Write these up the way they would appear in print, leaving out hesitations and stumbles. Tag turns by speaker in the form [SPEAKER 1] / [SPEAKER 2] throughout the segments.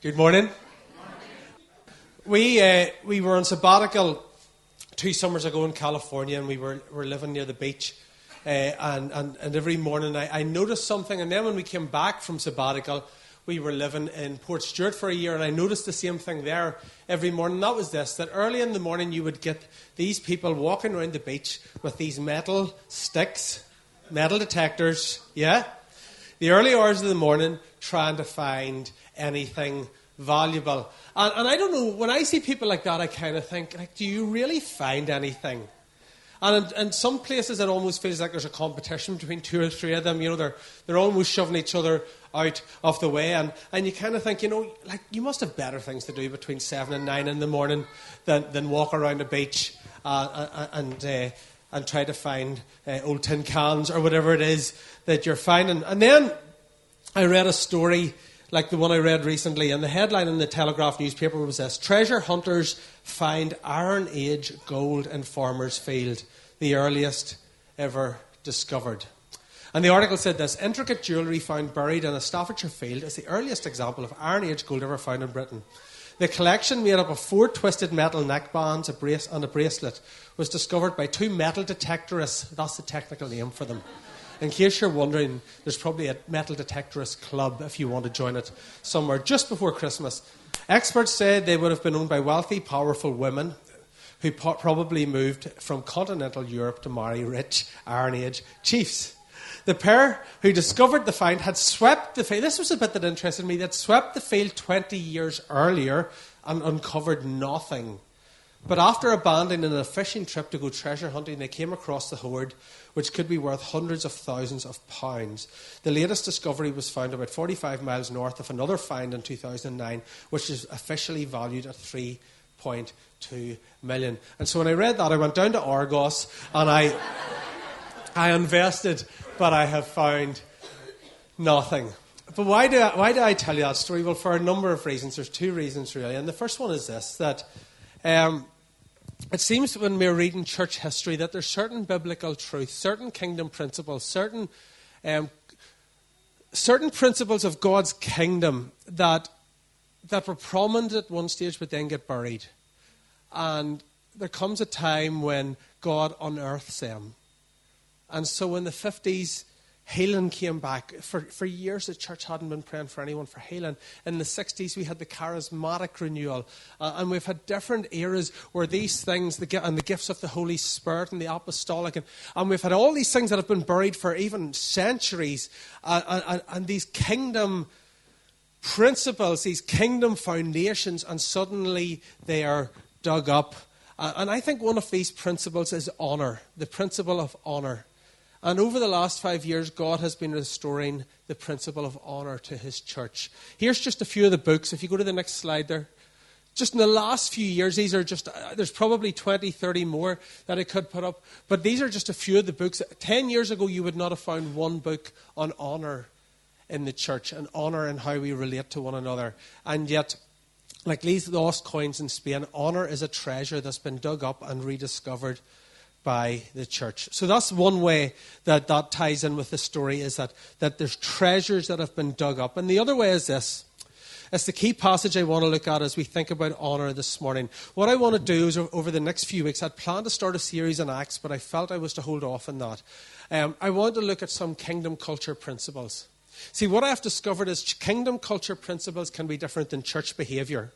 [SPEAKER 1] Good morning. We were on sabbatical 2 summers ago in California, and we were living near the beach. And every morning I noticed something, and then when we came back from sabbatical, we were living in Port Stewart for a year, and I noticed the same thing there every morning. That was this, that early in the morning you would get these people walking around the beach with these metal sticks, metal detectors, the early hours of the morning, trying to find anything valuable. And I don't know, when I see people like that, I kind of think, like, do you really find anything? And in some places it almost feels like there's a competition between 2 or 3 of them. You know, they're almost shoving each other out of the way. And you kind of think, like, you must have better things to do between 7 and 9 in the morning than walk around the beach and try to find old tin cans or whatever it is that you're finding. And then I read a story like the one I read recently, and the headline in the Telegraph newspaper was this: treasure hunters find Iron Age gold in Farmer's Field, the earliest ever discovered. And the article said this: intricate jewellery found buried in a Staffordshire field is the earliest example of Iron Age gold ever found in Britain. The collection, made up of 4 twisted metal neckbands, and a bracelet, was discovered by 2 metal detectorists. That's the technical name for them. In case you're wondering, there's probably a metal detectorist club if you want to join it somewhere just before Christmas. Experts said they would have been owned by wealthy, powerful women who probably moved from continental Europe to marry rich Iron Age chiefs. The pair who discovered the find had swept the field. This was a bit that interested me. They'd swept the field 20 years earlier and uncovered nothing. But after abandoning a fishing trip to go treasure hunting, they came across the hoard, which could be worth hundreds of thousands of pounds. The latest discovery was found about 45 miles north of another find in 2009, which is officially valued at 3.2 million. And so when I read that, I went down to Argos and I invested, but I have found nothing. But why do I tell you that story? Well, for a number of reasons. There's 2 reasons, really. And the first one is this, that it seems when we're reading church history that there's certain biblical truths, certain kingdom principles, certain principles of God's kingdom that were prominent at one stage but then get buried. And there comes a time when God unearths them. And so in the 50s, healing came back. For years, the church hadn't been praying for anyone for healing. In the 60s, we had the charismatic renewal. And we've had different eras where these things, and the gifts of the Holy Spirit and the apostolic, and we've had all these things that have been buried for even centuries. And these kingdom principles, these kingdom foundations, and suddenly they are dug up. And I think one of these principles is honour, the principle of honour. And over the last 5 years, God has been restoring the principle of honour to his church. Here's just a few of the books. If you go to the next slide there. Just in the last few years, these are just, there's probably 20, 30 more that I could put up. But these are just a few of the books. 10 years ago, you would not have found one book on honour in the church, and honour and how we relate to one another. And yet, like these lost coins in Spain, honour is a treasure that's been dug up and rediscovered by the church. So that's one way that ties in with the story, is that there's treasures that have been dug up. And the other way is this. It's the key passage I want to look at as we think about honour this morning. What I want to do is, over the next few weeks, I'd planned to start a series on Acts, but I felt I was to hold off on that. I want to look at some kingdom culture principles. See, what I've discovered is kingdom culture principles can be different than church behaviour.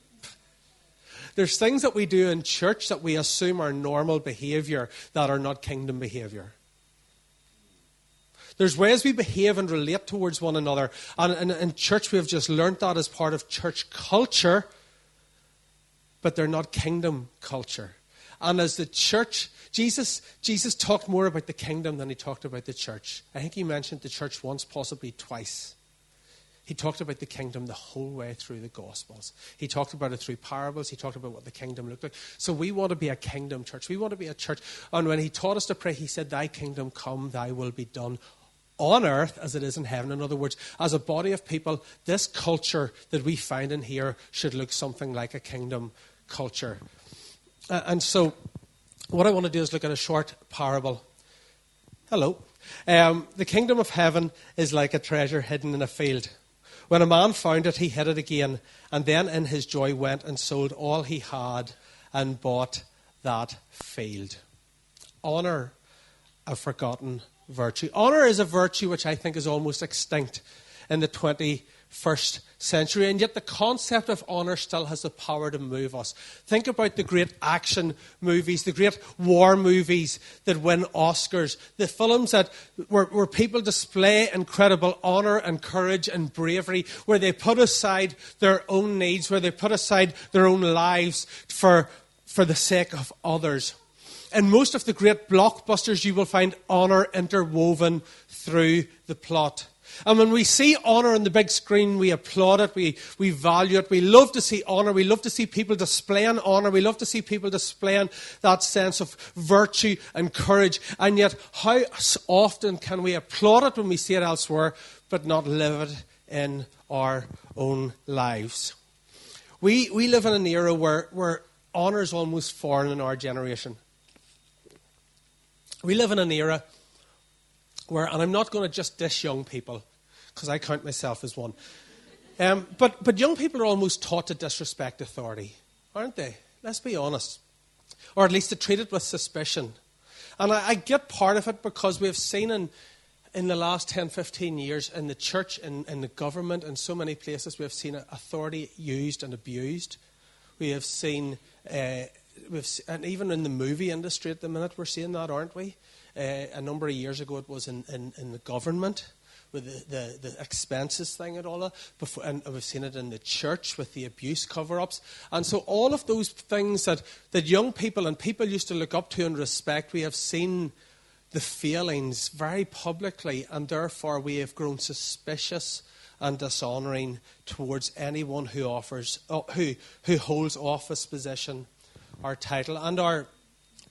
[SPEAKER 1] There's things that we do in church that we assume are normal behaviour that are not kingdom behaviour. There's ways we behave and relate towards one another. And in church we have just learnt that as part of church culture, but they're not kingdom culture. And as the church, Jesus talked more about the kingdom than he talked about the church. I think he mentioned the church once, possibly twice. He talked about the kingdom the whole way through the Gospels. He talked about it through parables. He talked about what the kingdom looked like. So we want to be a kingdom church. We want to be a church. And when he taught us to pray, he said, thy kingdom come, thy will be done on earth as it is in heaven. In other words, as a body of people, this culture that we find in here should look something like a kingdom culture. And so what I want to do is look at a short parable. Hello. The kingdom of heaven is like a treasure hidden in a field. When a man found it, he hid it again, and then in his joy went and sold all he had and bought that field. Honour, a forgotten virtue. Honour is a virtue which I think is almost extinct in the 21st century, and yet the concept of honour still has the power to move us. Think about the great action movies, the great war movies that win Oscars, the films that where people display incredible honour and courage and bravery, where they put aside their own needs, where they put aside their own lives for the sake of others. In most of the great blockbusters, you will find honour interwoven through the plot. And when we see honour on the big screen, we applaud it, we value it. We love to see honour. We love to see people displaying honour. We love to see people displaying that sense of virtue and courage. And yet, how often can we applaud it when we see it elsewhere, but not live it in our own lives? We live in an era where honour is almost foreign in our generation. We live in an era where, and I'm not going to just dish young people, because I count myself as one, but young people are almost taught to disrespect authority, aren't they? Let's be honest. Or at least to treat it with suspicion. And I get part of it because we've seen in the last 10, 15 years in the church, in the government, in so many places, we have seen authority used and abused. We have seen, and even in the movie industry at the minute, we're seeing that, aren't we? A number of years ago, it was in the government with the expenses thing and all that. And we've seen it in the church with the abuse cover-ups. And so all of those things that young people and people used to look up to and respect, we have seen the failings very publicly, and therefore we have grown suspicious and dishonouring towards anyone who holds office, position, or title. And our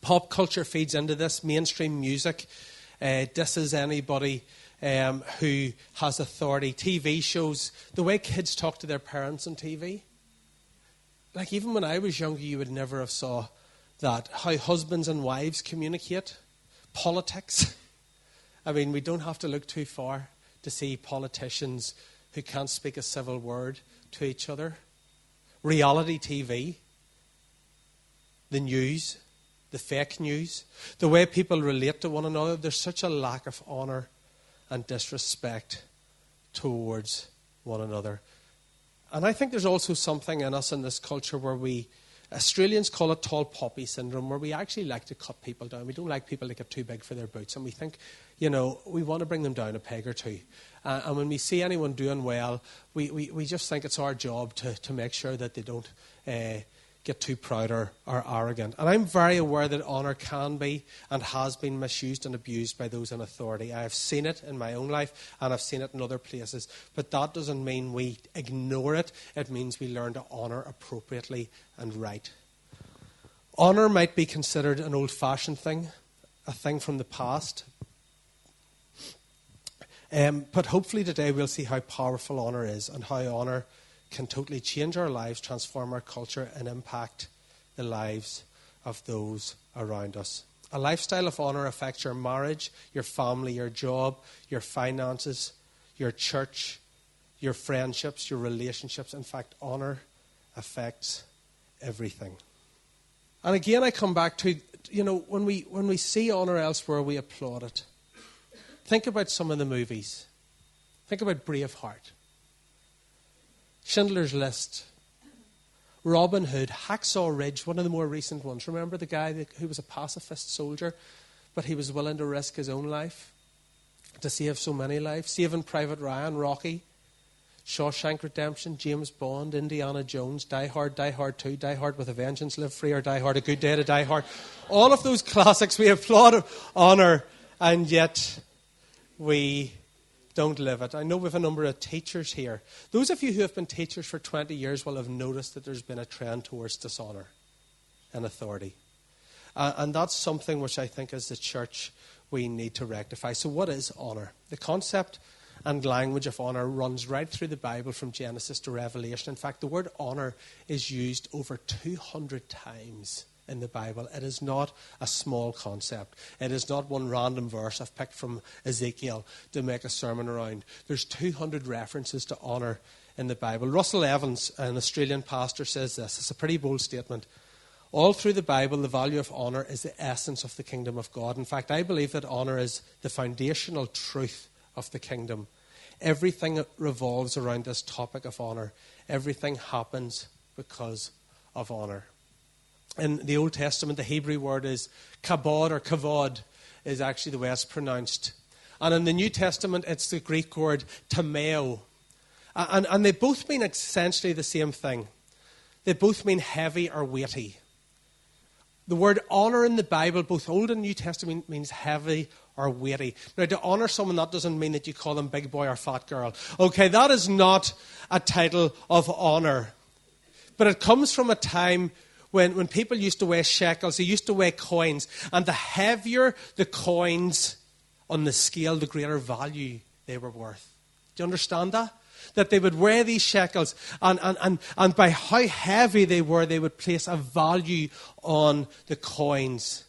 [SPEAKER 1] pop culture feeds into this. Mainstream music disses anybody who has authority. TV shows, the way kids talk to their parents on TV. Like even when I was younger, you would never have saw that. How husbands and wives communicate. Politics. I mean, we don't have to look too far to see politicians who can't speak a civil word to each other. Reality TV. The news. The fake news, the way people relate to one another, there's such a lack of honour and disrespect towards one another. And I think there's also something in us in this culture where Australians call it tall poppy syndrome, where we actually like to cut people down. We don't like people to get too big for their boots. And we think, we want to bring them down a peg or two. And when we see anyone doing well, we just think it's our job to make sure that they don't get too proud or arrogant. And I'm very aware that honour can be and has been misused and abused by those in authority. I have seen it in my own life and I've seen it in other places. But that doesn't mean we ignore it. It means we learn to honour appropriately and right. Honour might be considered an old-fashioned thing, a thing from the past. But hopefully today we'll see how powerful honour is and how honour can totally change our lives, transform our culture, and impact the lives of those around us. A lifestyle of honour affects your marriage, your family, your job, your finances, your church, your friendships, your relationships. In fact, honour affects everything. And again, I come back to, when we see honour elsewhere, we applaud it. Think about some of the movies. Think about Braveheart. Schindler's List, Robin Hood, Hacksaw Ridge, one of the more recent ones. Remember the guy who was a pacifist soldier, but he was willing to risk his own life to save so many lives? Saving Private Ryan, Rocky, Shawshank Redemption, James Bond, Indiana Jones, Die Hard, Die Hard 2, Die Hard with a Vengeance, Live Free, or Die Hard, A Good Day to Die Hard. All of those classics we applaud, honour, and yet we don't live it. I know we have a number of teachers here. Those of you who have been teachers for 20 years will have noticed that there's been a trend towards dishonour and authority. And that's something which I think as the church we need to rectify. So what is honour? The concept and language of honour runs right through the Bible from Genesis to Revelation. In fact, the word honour is used over 200 times in the Bible. It is not a small concept. It is not one random verse I've picked from Ezekiel to make a sermon around. There's 200 references to honour in the Bible. Russell Evans, an Australian pastor, says this. It's a pretty bold statement. All through the Bible, the value of honour is the essence of the kingdom of God. In fact, I believe that honour is the foundational truth of the kingdom. Everything revolves around this topic of honour. Everything happens because of honour. In the Old Testament, the Hebrew word is kabod or kavod, is actually the way it's pronounced. And in the New Testament, it's the Greek word tameo. And they both mean essentially the same thing. They both mean heavy or weighty. The word honour in the Bible, both Old and New Testament, means heavy or weighty. Now, to honour someone, that doesn't mean that you call them big boy or fat girl. Okay, that is not a title of honour. But it comes from a time when people used to weigh shekels, they used to weigh coins. And the heavier the coins on the scale, the greater value they were worth. Do you understand that? That they would weigh these shekels, and by how heavy they were, they would place a value on the coins.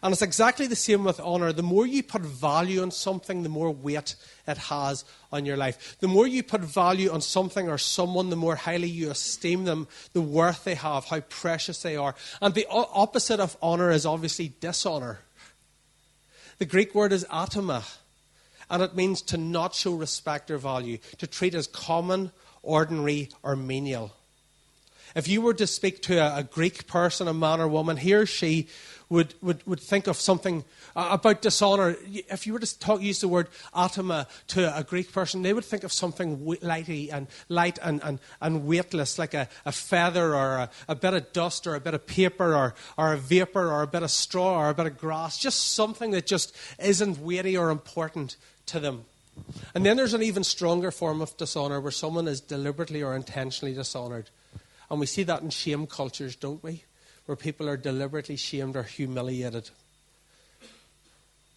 [SPEAKER 1] And it's exactly the same with honour. The more you put value on something, the more weight it has on your life. The more you put value on something or someone, the more highly you esteem them, the worth they have, how precious they are. And the opposite of honour is obviously dishonour. The Greek word is atoma, and it means to not show respect or value, to treat as common, ordinary, or menial. If you were to speak to a Greek person, a man or woman, he or she would think of something about dishonour. If you were to use the word atoma to a Greek person, they would think of something light and weightless, like a feather or a bit of dust or a bit of paper or a vapour or a bit of straw or a bit of grass, just something that just isn't weighty or important to them. And then there's an even stronger form of dishonour where someone is deliberately or intentionally dishonoured. And we see that in shame cultures, don't we? Where people are deliberately shamed or humiliated.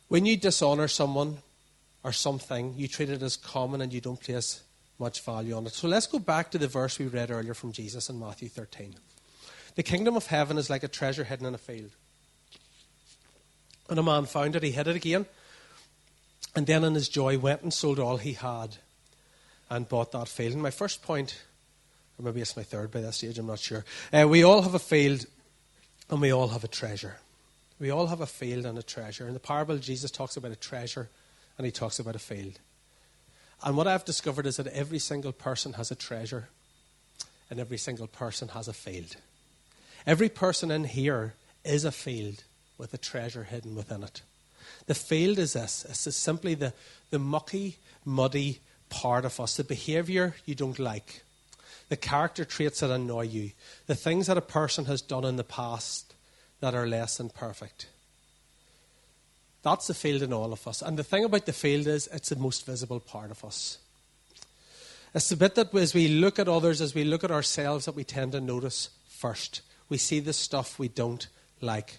[SPEAKER 1] When you dishonour someone or something, you treat it as common and you don't place much value on it. So let's go back to the verse we read earlier from Jesus in Matthew 13. The kingdom of heaven is like a treasure hidden in a field. When a man found it, he hid it again. And then in his joy went and sold all he had and bought that field. And my first point, or maybe it's my third by this stage, I'm not sure. We all have a field and we all have a treasure. We all have a field and a treasure. In the parable, Jesus talks about a treasure and he talks about a field. And what I've discovered is that every single person has a treasure and every single person has a field. Every person in here is a field with a treasure hidden within it. The field is this. It's simply the mucky, muddy part of us, the behaviour you don't like, the character traits that annoy you, the things that a person has done in the past that are less than perfect. That's the field in all of us. And the thing about the field is it's the most visible part of us. It's the bit that as we look at others, as we look at ourselves, that we tend to notice first. We see the stuff we don't like.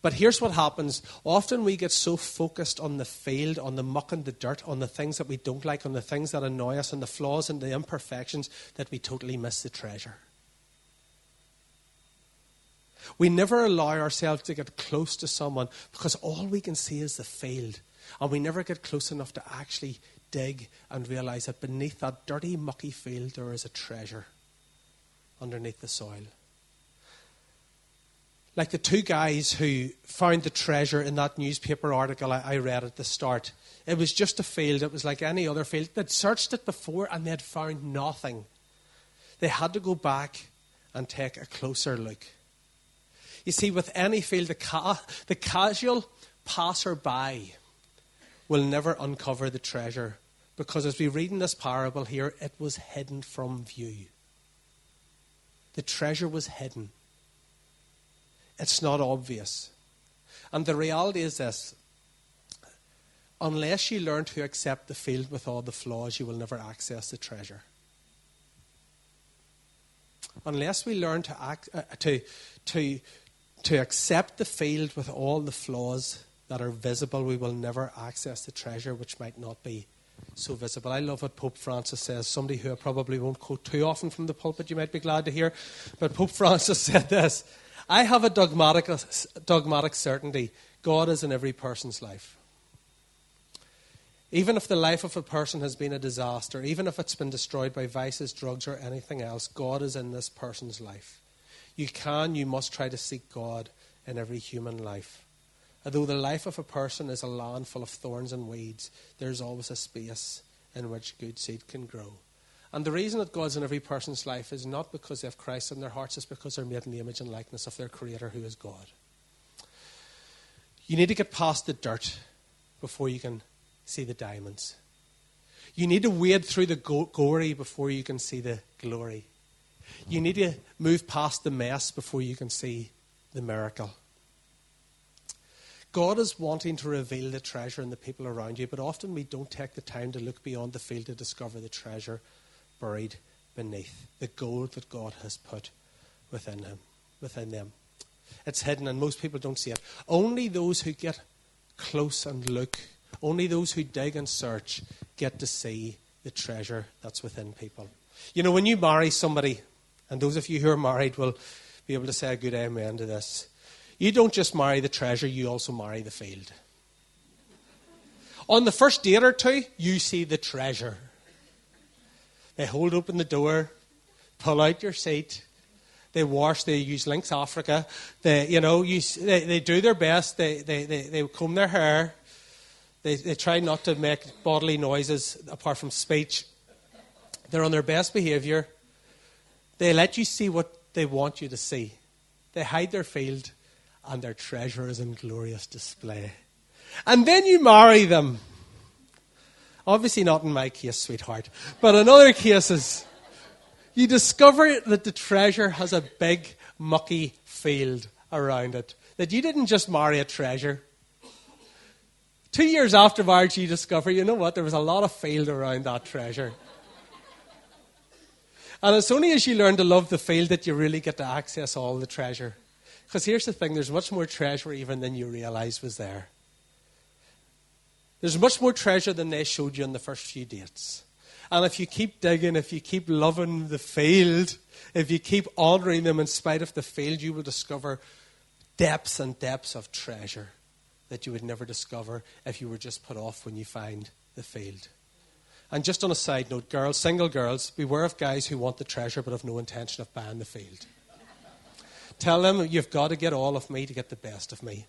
[SPEAKER 1] But here's what happens. Often we get so focused on the field, on the muck and the dirt, on the things that we don't like, on the things that annoy us, on the flaws and the imperfections, that we totally miss the treasure. We never allow ourselves to get close to someone because all we can see is the field. And we never get close enough to actually dig and realize that beneath that dirty, mucky field there is a treasure underneath the soil. Like the two guys who found the treasure in that newspaper article I read at the start. It was just a field. It was like any other field. They'd searched it before and they'd found nothing. They had to go back and take a closer look. You see, with any field, the casual passerby will never uncover the treasure, because as we read in this parable here, it was hidden from view. The treasure was hidden. It's not obvious. And the reality is this: unless you learn to accept the field with all the flaws, you will never access the treasure. Unless we learn to accept the field with all the flaws that are visible, we will never access the treasure which might not be so visible. I love what Pope Francis says, somebody who I probably won't quote too often from the pulpit, you might be glad to hear. But Pope Francis said this: I have a dogmatic certainty. God is in every person's life. Even if the life of a person has been a disaster, even if it's been destroyed by vices, drugs, or anything else, God is in this person's life. You must try to seek God in every human life. Although the life of a person is a land full of thorns and weeds, there's always a space in which good seed can grow. And the reason that God's in every person's life is not because they have Christ in their hearts, it's because they're made in the image and likeness of their Creator, who is God. You need to get past the dirt before you can see the diamonds. You need to wade through the gory before you can see the glory. You need to move past the mess before you can see the miracle. God is wanting to reveal the treasure in the people around you, but often we don't take the time to look beyond the field to discover the treasure buried beneath, the gold that God has put within them. It's hidden and most people don't see it. Only those who get close and look, only those who dig and search get to see the treasure that's within people. You know, when you marry somebody, and those of you who are married will be able to say a good amen to this, you don't just marry the treasure, you also marry the field. On the first date or two, you see the treasure. They hold open the door, pull out your seat, they wash, they use Lynx Africa, they do their best, they comb their hair, they try not to make bodily noises apart from speech. They're on their best behaviour. They let you see what they want you to see. They hide their field and their treasure is in glorious display. And then you marry them. Obviously not in my case, sweetheart. But in other cases, you discover that the treasure has a big, mucky field around it. That you didn't just marry a treasure. 2 years after marriage, you discover, you know what, there was a lot of field around that treasure. And it's only as you learn to love the field that you really get to access all the treasure. Because here's the thing, there's much more treasure even than you realize was there. There's much more treasure than they showed you in the first few dates. And if you keep digging, if you keep loving the field, if you keep honouring them in spite of the field, you will discover depths and depths of treasure that you would never discover if you were just put off when you find the field. And just on a side note, girls, single girls, beware of guys who want the treasure but have no intention of buying the field. Tell them, you've got to get all of me to get the best of me.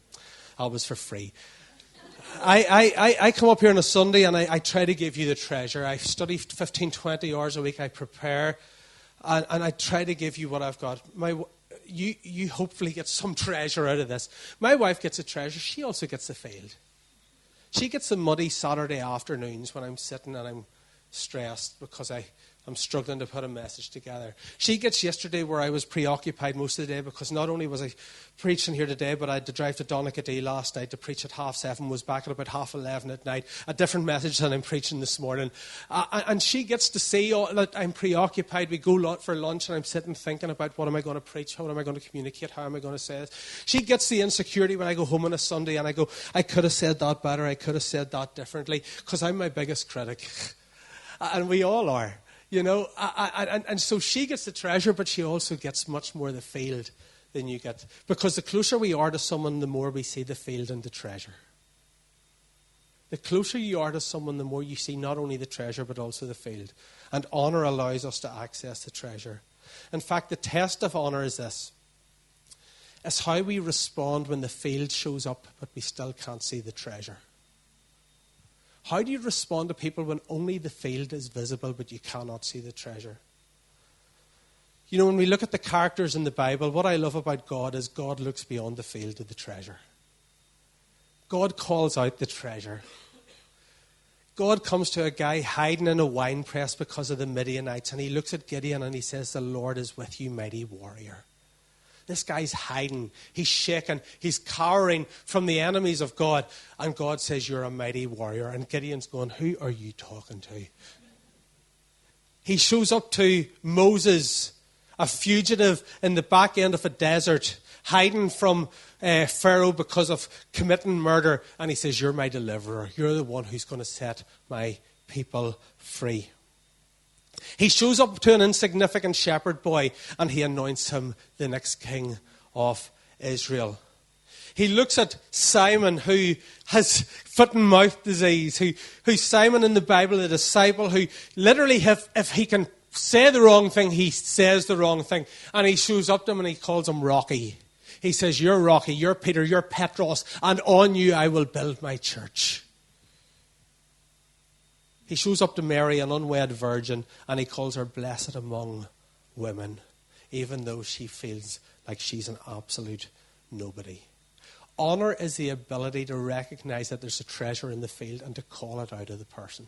[SPEAKER 1] Always for free. I come up here on a Sunday and I try to give you the treasure. I study 15, 20 hours a week. I prepare and I try to give you what I've got. You hopefully get some treasure out of this. My wife gets a treasure. She also gets the field. She gets the muddy Saturday afternoons when I'm sitting and I'm stressed because I'm struggling to put a message together. She gets yesterday where I was preoccupied most of the day because not only was I preaching here today, but I had to drive to Donaghadee last night to preach at 7:30, was back at about 11:30 at night, a different message than I'm preaching this morning. And she gets to see that I'm preoccupied. We go for lunch and I'm sitting thinking about what am I going to preach, what am I going to communicate, how am I going to say this. She gets the insecurity when I go home on a Sunday and I go, I could have said that better, I could have said that differently, because I'm my biggest critic. And we all are. You know, and so she gets the treasure, but she also gets much more the field than you get. Because the closer we are to someone, the more we see the field and the treasure. The closer you are to someone, the more you see not only the treasure, but also the field. And honour allows us to access the treasure. In fact, the test of honour is this. It's how we respond when the field shows up, but we still can't see the treasure. How do you respond to people when only the field is visible but you cannot see the treasure? You know, when we look at the characters in the Bible, what I love about God is God looks beyond the field to the treasure. God calls out the treasure. God comes to a guy hiding in a wine press because of the Midianites, and he looks at Gideon and he says, "The Lord is with you, mighty warrior." This guy's hiding. He's shaking. He's cowering from the enemies of God. And God says, "You're a mighty warrior." And Gideon's going, "Who are you talking to?" He shows up to Moses, a fugitive in the back end of a desert, hiding from Pharaoh because of committing murder. And he says, "You're my deliverer. You're the one who's going to set my people free." He shows up to an insignificant shepherd boy and he anoints him the next king of Israel. He looks at Simon, who has foot and mouth disease, who's Simon in the Bible, the disciple, who literally, if he can say the wrong thing, he says the wrong thing. And he shows up to him and he calls him Rocky. He says, you're Rocky, you're Peter, you're Petros, and on you I will build my church. He shows up to Mary, an unwed virgin, and he calls her blessed among women, even though she feels like she's an absolute nobody. Honour is the ability to recognise that there's a treasure in the field and to call it out of the person.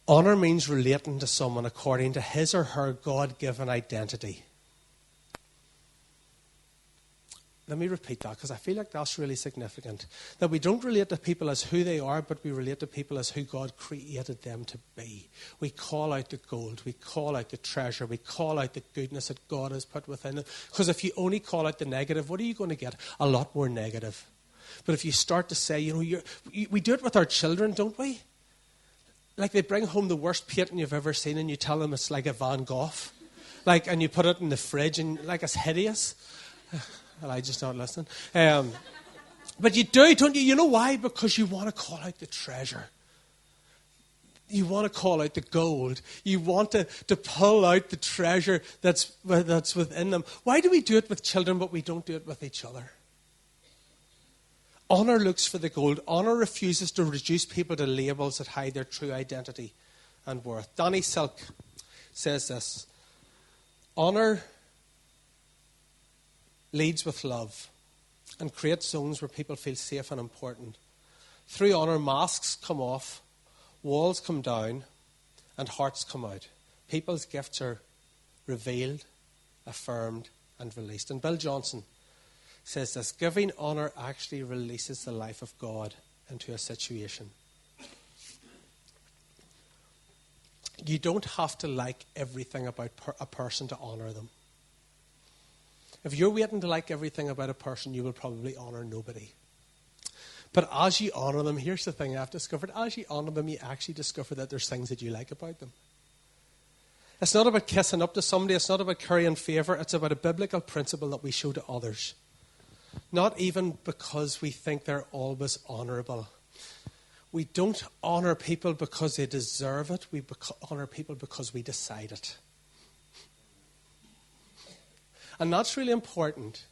[SPEAKER 1] Honour means relating to someone according to his or her God-given identity. Let me repeat that, because I feel like that's really significant. That we don't relate to people as who they are, but we relate to people as who God created them to be. We call out the gold, we call out the treasure, we call out the goodness that God has put within them. Because if you only call out the negative, what are you going to get? A lot more negative. But if you start to say, we do it with our children, don't we? Like they bring home the worst painting you've ever seen and you tell them it's like a Van Gogh. And you put it in the fridge and it's hideous. Well, I just not listening. But you do, don't you? You know why? Because you want to call out the treasure. You want to call out the gold. You want to pull out the treasure that's within them. Why do we do it with children, but we don't do it with each other? Honour looks for the gold. Honour refuses to reduce people to labels that hide their true identity and worth. Danny Silk says this. Honour leads with love and creates zones where people feel safe and important. Through honour, masks come off, walls come down, and hearts come out. People's gifts are revealed, affirmed, and released. And Bill Johnson says this, giving honour actually releases the life of God into a situation. You don't have to like everything about a person to honour them. If you're waiting to like everything about a person, you will probably honour nobody. But as you honour them, here's the thing I've discovered. As you honour them, you actually discover that there's things that you like about them. It's not about kissing up to somebody. It's not about currying favour. It's about a biblical principle that we show to others. Not even because we think they're always honourable. We don't honour people because they deserve it. We honour people because we decide it. And that's really important.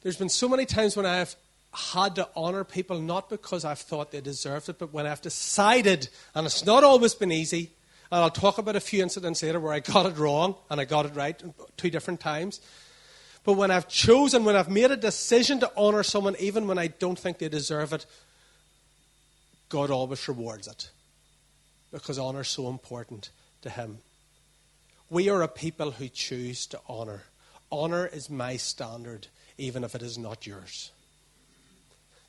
[SPEAKER 1] There's been so many times when I've had to honour people, not because I've thought they deserved it, but when I've decided, and it's not always been easy, and I'll talk about a few incidents later where I got it wrong and I got it right 2 different times. But when I've chosen, when I've made a decision to honour someone, even when I don't think they deserve it, God always rewards it. Because honour is so important to Him. We are a people who choose to honour. Honour is my standard, even if it is not yours.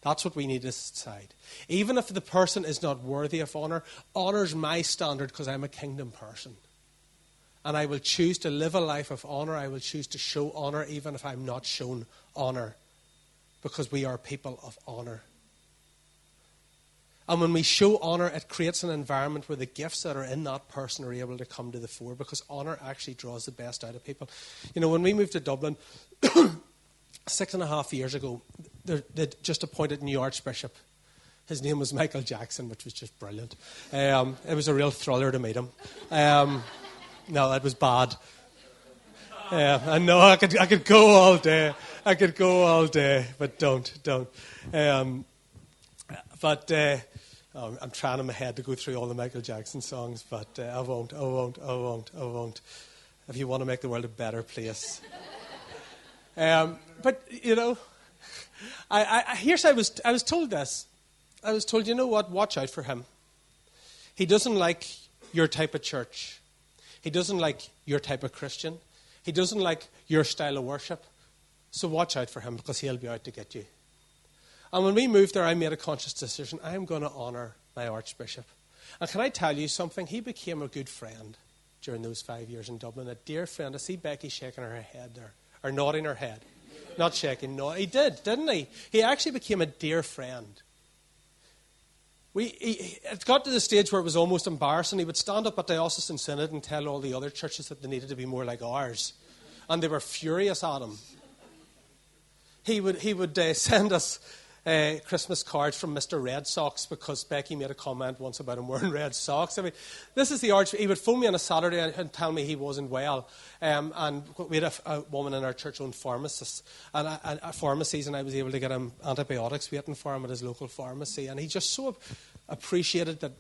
[SPEAKER 1] That's what we need to decide. Even if the person is not worthy of honour, honour is my standard because I'm a kingdom person. And I will choose to live a life of honour. I will choose to show honour even if I'm not shown honour. Because we are people of honour. And when we show honour, it creates an environment where the gifts that are in that person are able to come to the fore, because honour actually draws the best out of people. You know, when we moved to Dublin 6.5 years ago, they just appointed a new archbishop. His name was Michael Jackson, which was just brilliant. It was a real thriller to meet him. No, that was bad. I know I could go all day. I could go all day, but don't. I'm trying in my head to go through all the Michael Jackson songs, but I won't. If you want to make the world a better place. But, you know, I was told this. I was told, you know what, watch out for him. He doesn't like your type of church. He doesn't like your type of Christian. He doesn't like your style of worship. So watch out for him, because he'll be out to get you. And when we moved there, I made a conscious decision. I am going to honour my archbishop. And can I tell you something? He became a good friend during those 5 years in Dublin. A dear friend. I see Becky shaking her head there. Or nodding her head. Not shaking, no. He did, didn't he? He actually became a dear friend. It got to the stage where it was almost embarrassing. He would stand up at diocesan synod and tell all the other churches that they needed to be more like ours. and they were furious at him. He would send us Christmas cards from Mr. Red Socks because Becky made a comment once about him wearing red socks. I mean, this is the Archbishop. He would phone me on a Saturday and tell me he wasn't well. And we had a woman in our church owned pharmacies, and I was able to get him antibiotics waiting for him at his local pharmacy. And he just so appreciated that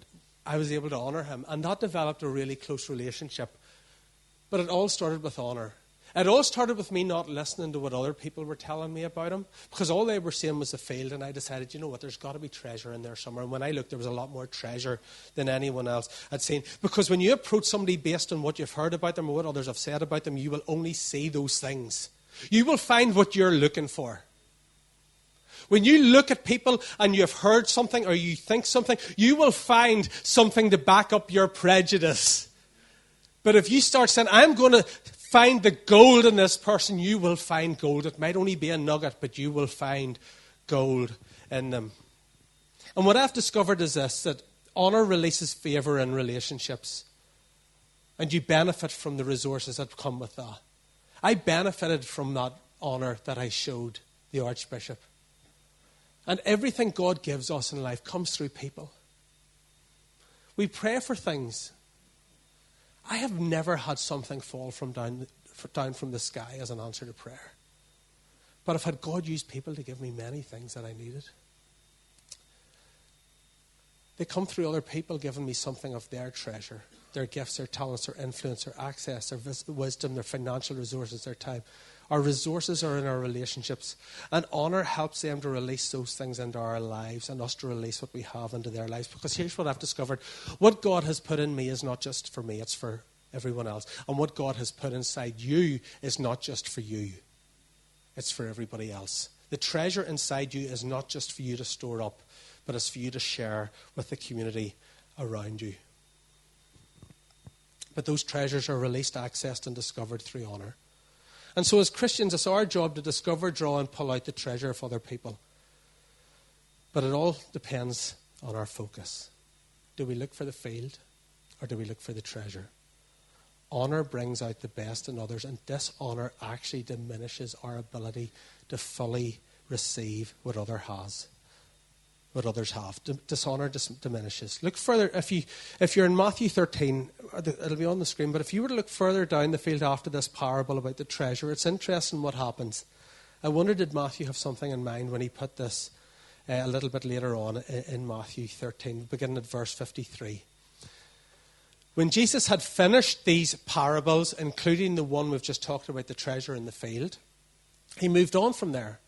[SPEAKER 1] I was able to honour him. And that developed a really close relationship. But it all started with honour. It all started with me not listening to what other people were telling me about him, because all they were saying was a field, and I decided, you know what, there's got to be treasure in there somewhere. And when I looked, there was a lot more treasure than anyone else had seen. Because when you approach somebody based on what you've heard about them or what others have said about them, you will only see those things. You will find what you're looking for. When you look at people and you have heard something or you think something, you will find something to back up your prejudice. But if you start saying, I'm going to find the gold in this person, you will find gold. It might only be a nugget, but you will find gold in them. And what I've discovered is this, that honour releases favour in relationships. And you benefit from the resources that come with that. I benefited from that honour that I showed the Archbishop. And everything God gives us in life comes through people. We pray for things. I have never had something fall from down from the sky as an answer to prayer. But I've had God use people to give me many things that I needed. They come through other people giving me something of their treasure, their gifts, their talents, their influence, their access, their wisdom, their financial resources, their time. Our resources are in our relationships. And honour helps them to release those things into our lives and us to release what we have into their lives. Because here's what I've discovered. What God has put in me is not just for me, it's for everyone else. And what God has put inside you is not just for you. It's for everybody else. The treasure inside you is not just for you to store up, but it's for you to share with the community around you. But those treasures are released, accessed, and discovered through honour. And so as Christians, it's our job to discover, draw, and pull out the treasure of other people. But it all depends on our focus. Do we look for the field, or do we look for the treasure? Honour brings out the best in others, and dishonour actually diminishes our ability to fully receive what others have. Dishonour diminishes. Look further. If you're in Matthew 13, it'll be on the screen, but if you were to look further down the field after this parable about the treasure, it's interesting what happens. I wonder, did Matthew have something in mind when he put this a little bit later on in Matthew 13, beginning at verse 53. When Jesus had finished these parables, including the one we've just talked about, the treasure in the field, he moved on from there.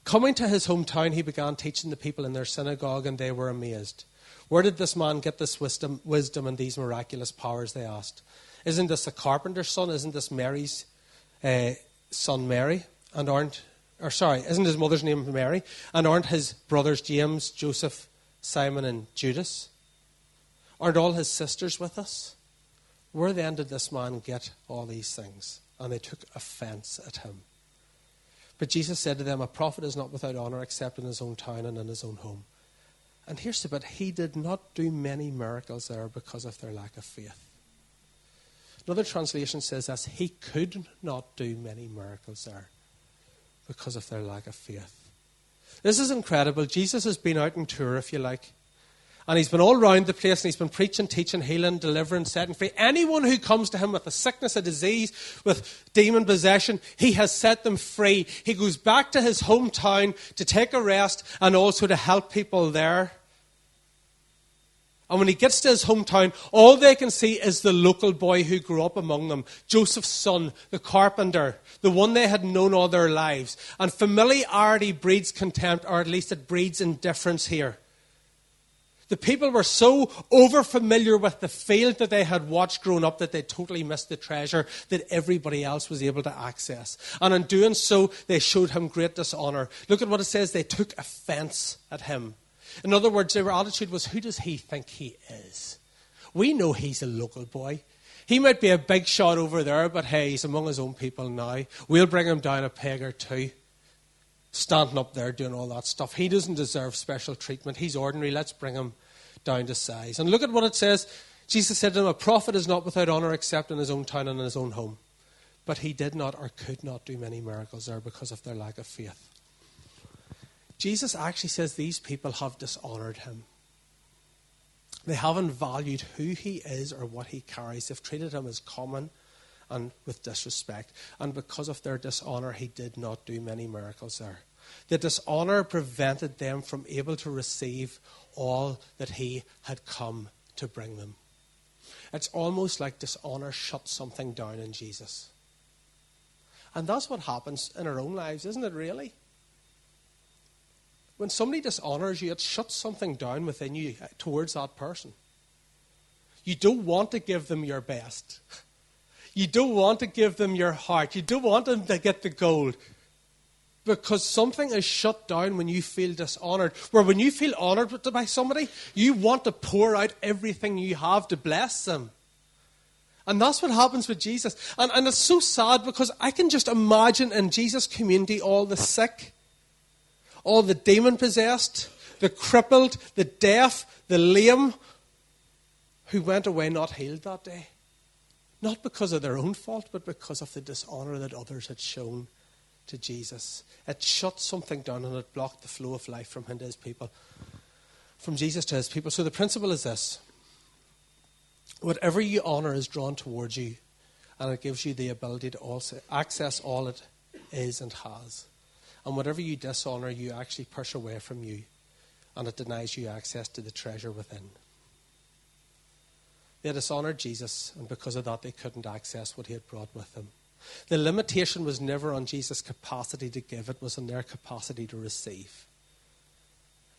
[SPEAKER 1] Coming to his hometown, he began teaching the people in their synagogue, and they were amazed. Where did this man get this wisdom and these miraculous powers, they asked. Isn't this a carpenter's son? Isn't this Mary's son Mary? Isn't his mother's name Mary? And aren't his brothers James, Joseph, Simon, and Judas? Aren't all his sisters with us? Where then did this man get all these things? And they took offense at him. But Jesus said to them, a prophet is not without honor except in his own town and in his own home. And here's the bit, he did not do many miracles there because of their lack of faith. Another translation says this, he could not do many miracles there because of their lack of faith. This is incredible. Jesus has been out on tour, if you like. And he's been all around the place, and he's been preaching, teaching, healing, delivering, setting free. Anyone who comes to him with a sickness, a disease, with demon possession, he has set them free. He goes back to his hometown to take a rest and also to help people there. And when he gets to his hometown, all they can see is the local boy who grew up among them, Joseph's son, the carpenter, the one they had known all their lives. And familiarity breeds contempt, or at least it breeds indifference here. The people were so over-familiar with the field that they had watched growing up that they totally missed the treasure that everybody else was able to access. And in doing so, they showed him great dishonour. Look at what it says, they took offence at him. In other words, their attitude was, who does he think he is? We know he's a local boy. He might be a big shot over there, but hey, he's among his own people now. We'll bring him down a peg or two. Standing up there doing all that stuff. He doesn't deserve special treatment. He's ordinary. Let's bring him down to size. And look at what it says. Jesus said to him, a prophet is not without honour except in his own town and in his own home. But he did not or could not do many miracles there because of their lack of faith. Jesus actually says these people have dishonored him. They haven't valued who he is or what he carries. They've treated him as common and with disrespect. And because of their dishonor, he did not do many miracles there. The dishonor prevented them from able to receive all that he had come to bring them. It's almost like dishonor shut something down in Jesus. And that's what happens in our own lives, isn't it really? When somebody dishonors you, it shuts something down within you towards that person. You don't want to give them your best. You don't want to give them your heart. You don't want them to get the gold. Because something is shut down when you feel dishonored. Where when you feel honored by somebody, you want to pour out everything you have to bless them. And that's what happens with Jesus. And it's so sad because I can just imagine in Jesus' community all the sick, all the demon-possessed, the crippled, the deaf, the lame, who went away not healed that day. Not because of their own fault, but because of the dishonor that others had shown to Jesus. It shut something down and it blocked the flow of life from him to his people. From Jesus to his people. So the principle is this. Whatever you honor is drawn towards you, and it gives you the ability to also access all it is and has. And whatever you dishonor, you actually push away from you, and it denies you access to the treasure within. They dishonored Jesus, and because of that, they couldn't access what he had brought with him. The limitation was never on Jesus' capacity to give, it was on their capacity to receive.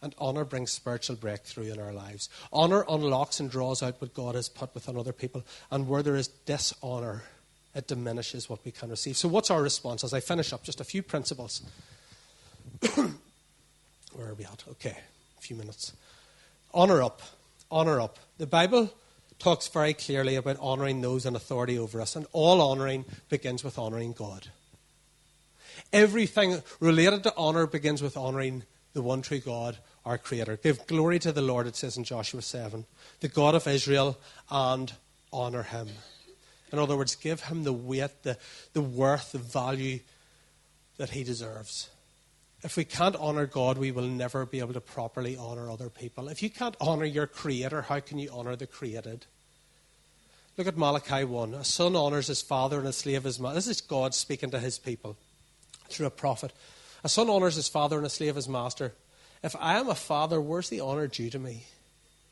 [SPEAKER 1] And honor brings spiritual breakthrough in our lives. Honor unlocks and draws out what God has put within other people. And where there is dishonor, it diminishes what we can receive. So what's our response? As I finish up, just a few principles. Where are we at? Okay, a few minutes. Honor up. Honor up. The Bible talks very clearly about honoring those in authority over us. And all honoring begins with honoring God. Everything related to honor begins with honoring the one true God, our Creator. Give glory to the Lord, it says in Joshua 7, the God of Israel, and honor him. In other words, give him the weight, the worth, the value that he deserves. If we can't honor God, we will never be able to properly honor other people. If you can't honor your Creator, how can you honor the created? Look at Malachi 1. A son honors his father and a slave his master. This is God speaking to his people through a prophet. A son honors his father and a slave his master. If I am a father, where's the honor due to me?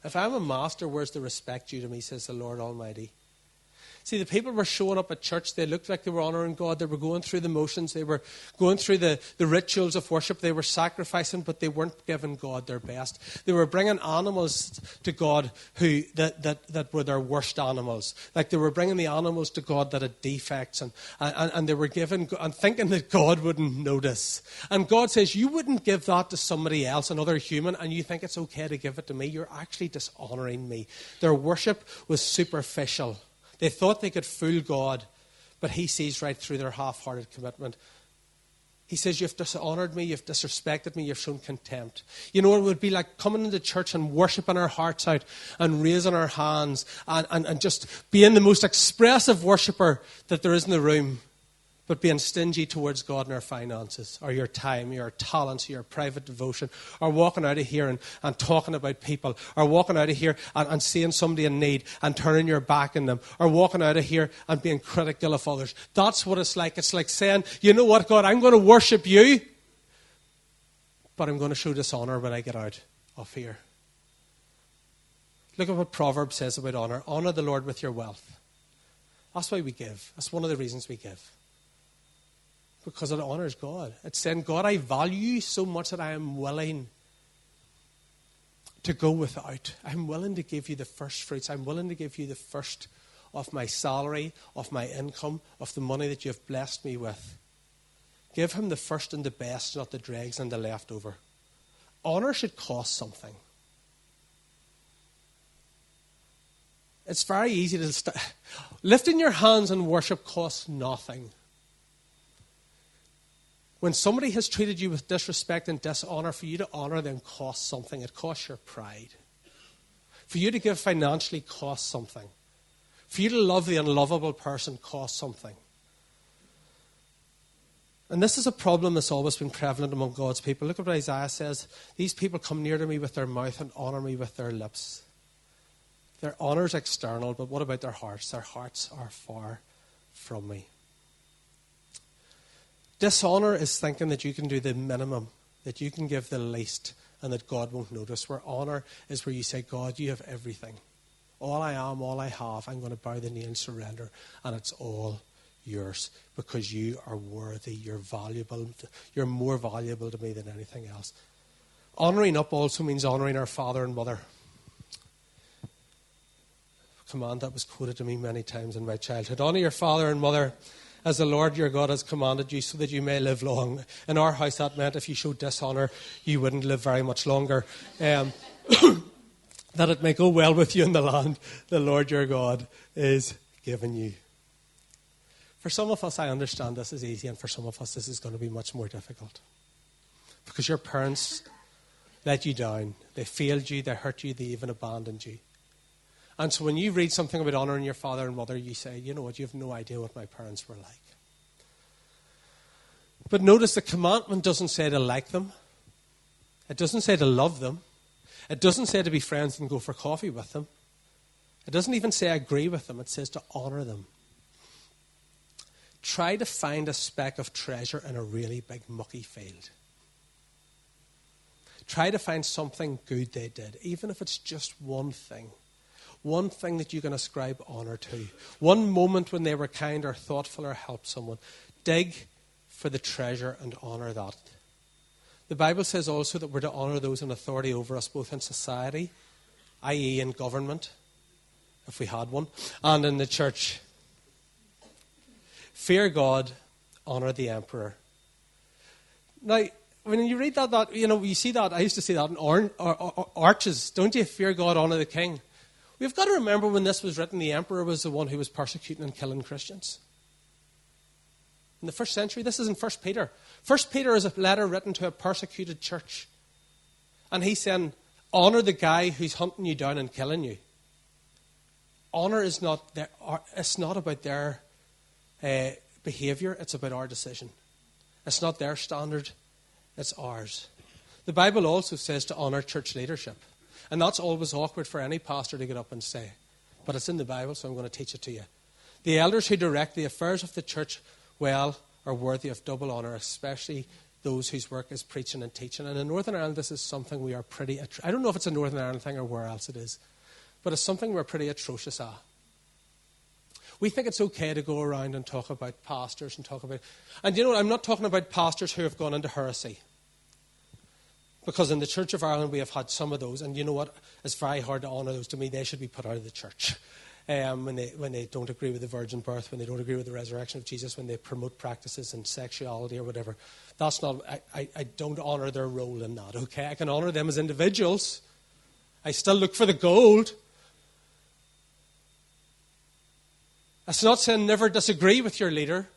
[SPEAKER 1] If I'm a master, where's the respect due to me, says the Lord Almighty. See, the people were showing up at church. They looked like they were honoring God. They were going through the motions. They were going through the rituals of worship. They were sacrificing, but they weren't giving God their best. They were bringing animals to God that were their worst animals. Like they were bringing the animals to God that had defects, and they were giving and thinking that God wouldn't notice. And God says, you wouldn't give that to somebody else, another human, and you think it's okay to give it to me. You're actually dishonoring me. Their worship was superficial. They thought they could fool God, but he sees right through their half-hearted commitment. He says, you've dishonored me, you've disrespected me, you've shown contempt. You know, it would be like coming into church and worshiping our hearts out and raising our hands and just being the most expressive worshipper that there is in the room, but being stingy towards God and our finances, or your time, your talents, your private devotion, or walking out of here and talking about people, or walking out of here and seeing somebody in need and turning your back on them, or walking out of here and being critical of others. That's what it's like. It's like saying, you know what, God, I'm going to worship you, but I'm going to show dishonor when I get out of here. Look at what Proverbs says about honor. Honor the Lord with your wealth. That's why we give. That's one of the reasons we give. Because it honors God. It's saying, God, I value you so much that I am willing to go without. I'm willing to give you the first fruits. I'm willing to give you the first of my salary, of my income, of the money that you've blessed me with. Give him the first and the best, not the dregs and the leftover. Honor should cost something. It's very easy to... Lifting your hands in worship costs nothing. When somebody has treated you with disrespect and dishonor, for you to honor them costs something. It costs your pride. For you to give financially costs something. For you to love the unlovable person costs something. And this is a problem that's always been prevalent among God's people. Look at what Isaiah says. These people come near to me with their mouth and honour me with their lips. Their honour is external, but what about their hearts? Their hearts are far from me. Dishonour is thinking that you can do the minimum, that you can give the least, and that God won't notice. Where honour is where you say, God, you have everything. All I am, all I have, I'm going to bow the knee and surrender, and it's all yours because you are worthy, you're valuable, you're more valuable to me than anything else. Honouring up also means honouring our father and mother. A command that was quoted to me many times in my childhood. Honour your father and mother as the Lord your God has commanded you so that you may live long. In our house that meant if you showed dishonour you wouldn't live very much longer. That it may go well with you in the land the Lord your God is giving you. For some of us, I understand this is easy, and for some of us, this is going to be much more difficult. Because your parents let you down. They failed you, they hurt you, they even abandoned you. And so when you read something about honouring your father and mother, you say, you know what, you have no idea what my parents were like. But notice the commandment doesn't say to like them. It doesn't say to love them. It doesn't say to be friends and go for coffee with them. It doesn't even say agree with them. It says to honour them. Try to find a speck of treasure in a really big mucky field. Try to find something good they did, even if it's just one thing. One thing that you can ascribe honour to. One moment when they were kind or thoughtful or helped someone. Dig for the treasure and honour that. The Bible says also that we're to honour those in authority over us, both in society, i.e. in government, if we had one, and in the church. Fear God, honour the emperor. Now, when you read that, you see that, I used to see that in arches, don't you? Fear God, honour the king. We've got to remember when this was written, the emperor was the one who was persecuting and killing Christians. In the first century, this is in 1 Peter. 1 Peter is a letter written to a persecuted church. And he's saying, honour the guy who's hunting you down and killing you. Honour is not about their behaviour, it's about our decision. It's not their standard, it's ours. The Bible also says to honour church leadership. And that's always awkward for any pastor to get up and say. But it's in the Bible, so I'm going to teach it to you. The elders who direct the affairs of the church well are worthy of double honour, especially those whose work is preaching and teaching. And in Northern Ireland, this is something we are pretty... I don't know if it's a Northern Ireland thing or where else it is, but it's something we're pretty atrocious at. We think it's okay to go around and talk about pastors and talk about... And you know what, I'm not talking about pastors who have gone into heresy. Because in the Church of Ireland, we have had some of those. And you know what, it's very hard to honour those. To me, they should be put out of the church. When they don't agree with the virgin birth, when they don't agree with the resurrection of Jesus, when they promote practices in sexuality or whatever. That's not... I don't honour their role in that, okay? I can honour them as individuals. I still look for the gold. It's not saying never disagree with your leader.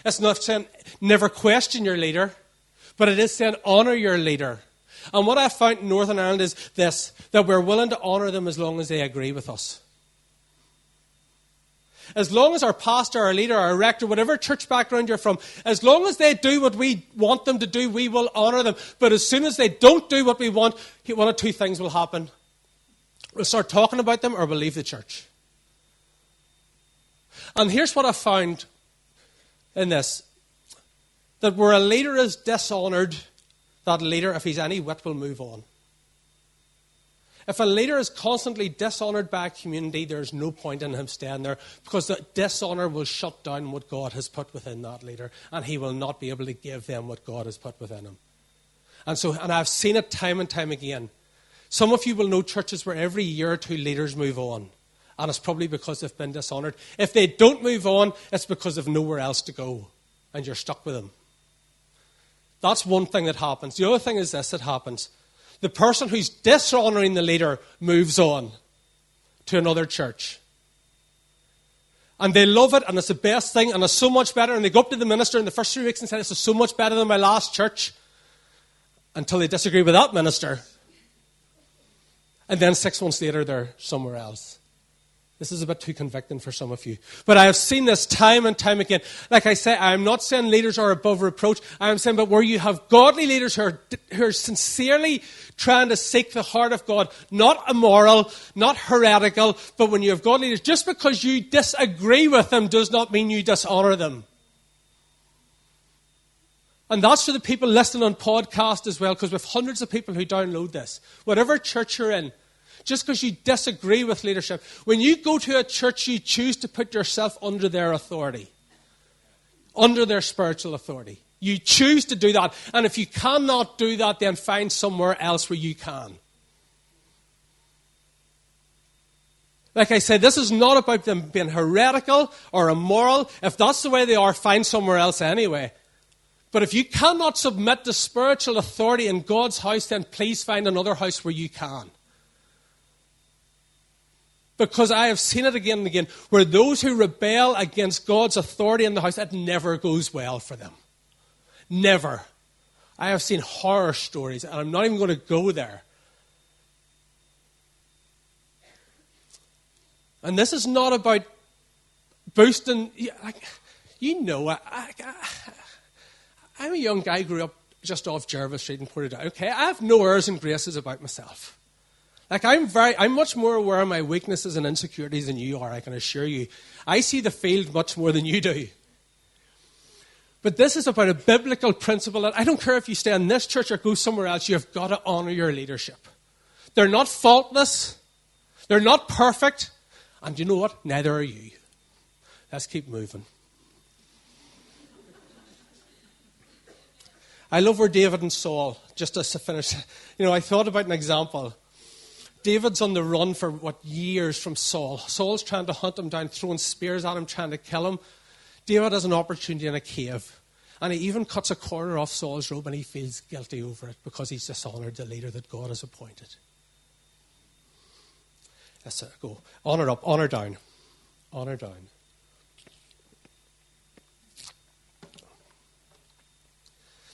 [SPEAKER 1] It's not saying never question your leader. But it is saying honour your leader. And what I've found in Northern Ireland is this, that we're willing to honour them as long as they agree with us. As long as our pastor, our leader, our rector, whatever church background you're from, as long as they do what we want them to do, we will honour them. But as soon as they don't do what we want, one of two things will happen. We'll start talking about them or we'll leave the church. And here's what I found in this. That where a leader is dishonoured, that leader, if he's any wit, will move on. If a leader is constantly dishonoured by a community, there's no point in him staying there because the dishonour will shut down what God has put within that leader and he will not be able to give them what God has put within him. And I've seen it time and time again. Some of you will know churches where every year or two leaders move on. And it's probably because they've been dishonoured. If they don't move on, it's because they've nowhere else to go and you're stuck with them. That's one thing that happens. The other thing is this that happens. The person who's dishonouring the leader moves on to another church. And they love it, and it's the best thing, and it's so much better. And they go up to the minister in the first 3 weeks and say, this is so much better than my last church. Until they disagree with that minister. And then 6 months later, they're somewhere else. This is a bit too convicting for some of you. But I have seen this time and time again. Like I say, I am not saying leaders are above reproach. I am saying, but where you have godly leaders who are sincerely trying to seek the heart of God, not immoral, not heretical, but when you have godly leaders, just because you disagree with them does not mean you dishonor them. And that's for the people listening on podcast as well, because we have hundreds of people who download this. Whatever church you're in, just because you disagree with leadership, when you go to a church, you choose to put yourself under their authority, under their spiritual authority. You choose to do that. And if you cannot do that, then find somewhere else where you can. Like I said, this is not about them being heretical or immoral. If that's the way they are, find somewhere else anyway. But if you cannot submit to spiritual authority in God's house, then please find another house where you can. Because I have seen it again and again, where those who rebel against God's authority in the house, it never goes well for them. Never. I have seen horror stories, and I'm not even going to go there. And this is not about boosting. I'm a young guy, grew up just off Jervis Street in Portadown. Okay, I have no airs and graces about myself. Like, I'm much more aware of my weaknesses and insecurities than you are, I can assure you. I see the field much more than you do. But this is about a biblical principle that I don't care if you stay in this church or go somewhere else, you've got to honor your leadership. They're not faultless. They're not perfect. And you know what? Neither are you. Let's keep moving. I love where David and Saul, just as to finish, I thought about an example. David's on the run for, years from Saul. Saul's trying to hunt him down, throwing spears at him, trying to kill him. David has an opportunity in a cave. And he even cuts a corner off Saul's robe, and he feels guilty over it because he's dishonored the leader that God has appointed. Let's go. Honor up, honor down. Honor down.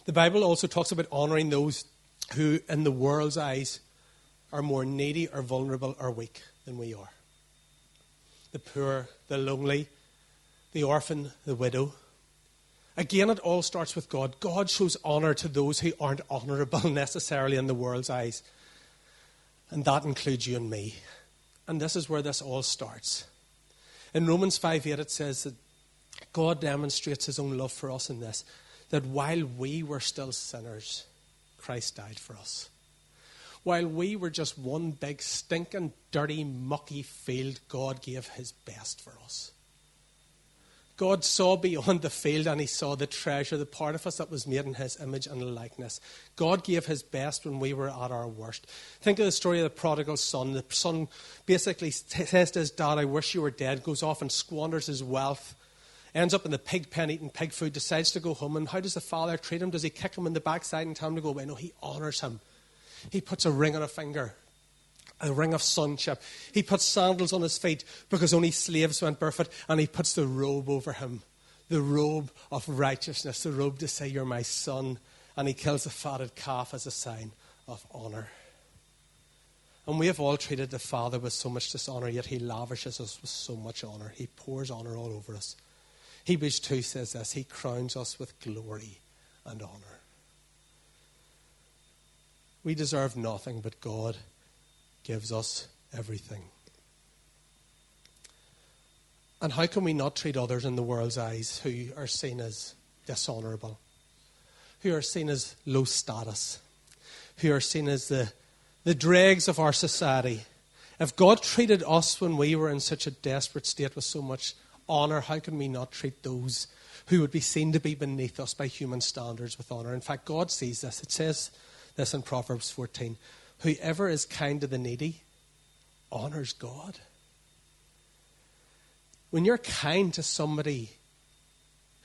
[SPEAKER 1] The Bible also talks about honoring those who, in the world's eyes, are more needy or vulnerable or weak than we are. The poor, the lonely, the orphan, the widow. Again, it all starts with God. God shows honor to those who aren't honorable necessarily in the world's eyes. And that includes you and me. And this is where this all starts. In Romans 5:8 it says that God demonstrates his own love for us in this, that while we were still sinners, Christ died for us. While we were just one big, stinking, dirty, mucky field, God gave his best for us. God saw beyond the field and he saw the treasure, the part of us that was made in his image and likeness. God gave his best when we were at our worst. Think of the story of the prodigal son. The son basically says to his dad, I wish you were dead, goes off and squanders his wealth, ends up in the pig pen eating pig food, decides to go home. And how does the father treat him? Does he kick him in the backside and tell him to go away? No, he honors him. He puts a ring on a finger, a ring of sonship. He puts sandals on his feet because only slaves went barefoot. And he puts the robe over him, the robe of righteousness, the robe to say, you're my son. And he kills a fatted calf as a sign of honor. And we have all treated the Father with so much dishonor, yet he lavishes us with so much honor. He pours honor all over us. Hebrews 2 says this, he crowns us with glory and honor. We deserve nothing, but God gives us everything. And how can we not treat others in the world's eyes who are seen as dishonorable, who are seen as low status, who are seen as the dregs of our society? If God treated us when we were in such a desperate state with so much honor, how can we not treat those who would be seen to be beneath us by human standards with honor? In fact, God sees this. It says this in Proverbs 14. Whoever is kind to the needy honors God. When you're kind to somebody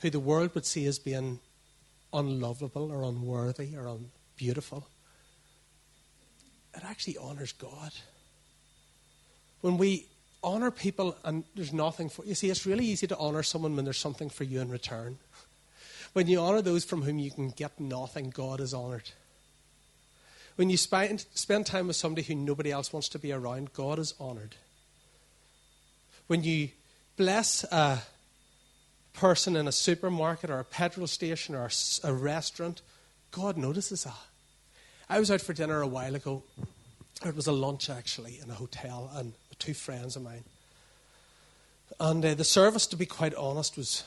[SPEAKER 1] who the world would see as being unlovable or unworthy or unbeautiful, it actually honors God. When we honor people and there's nothing for you, see, it's really easy to honor someone when there's something for you in return. When you honor those from whom you can get nothing, God is honored. When you spend time with somebody who nobody else wants to be around, God is honored. when you bless a person in a supermarket or a petrol station or a restaurant, God notices that. I was out for dinner a while ago. It was a lunch, actually, in a hotel, and with two friends of mine. And the service, to be quite honest, was